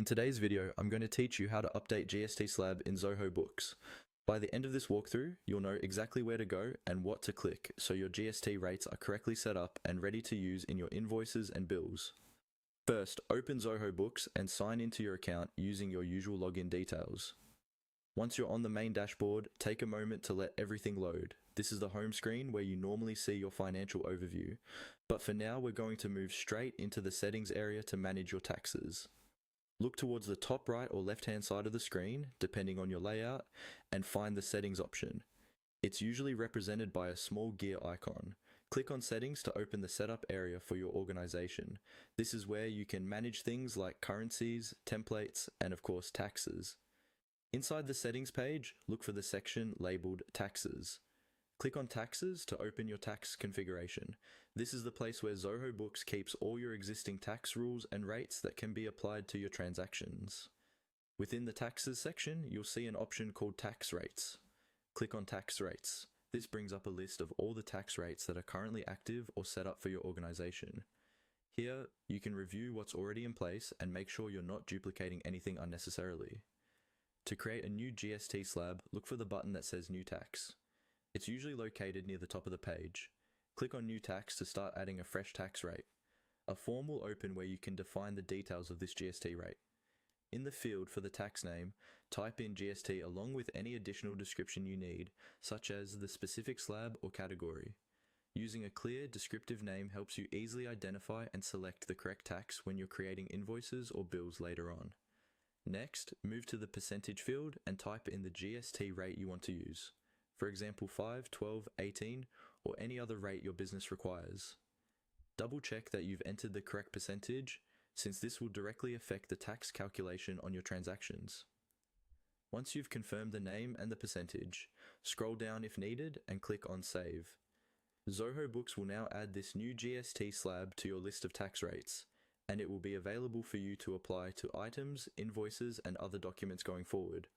In today's video, I'm going to teach you how to update GST Slab in Zoho Books. By the end of this walkthrough, you'll know exactly where to go and what to click so your GST rates are correctly set up and ready to use in your invoices and bills. First, open Zoho Books and sign into your account using your usual login details. Once you're on the main dashboard, take a moment to let everything load. This is the home screen where you normally see your financial overview, but for now we're going to move straight into the settings area to manage your taxes. Look towards the top right or left hand side of the screen, depending on your layout, and find the settings option. It's usually represented by a small gear icon. Click on settings to open the setup area for your organization. This is where you can manage things like currencies, templates, and of course taxes. Inside the settings page, look for the section labeled Taxes. Click on Taxes to open your tax configuration. This is the place where Zoho Books keeps all your existing tax rules and rates that can be applied to your transactions. Within the Taxes section, you'll see an option called Tax Rates. Click on Tax Rates. This brings up a list of all the tax rates that are currently active or set up for your organization. Here, you can review what's already in place and make sure you're not duplicating anything unnecessarily. To create a new GST slab, look for the button that says New Tax. It's usually located near the top of the page. Click on New Tax to start adding a fresh tax rate. A form will open where you can define the details of this GST rate. In the field for the tax name, type in GST along with any additional description you need, such as the specific slab or category. Using a clear, descriptive name helps you easily identify and select the correct tax when you're creating invoices or bills later on. Next, move to the percentage field and type in the GST rate you want to use. For example, 5, 12, 18, or any other rate your business requires. Double check that you've entered the correct percentage, since this will directly affect the tax calculation on your transactions. Once you've confirmed the name and the percentage, scroll down if needed and click on Save. Zoho Books will now add this new GST slab to your list of tax rates, and it will be available for you to apply to items, invoices, and other documents going forward.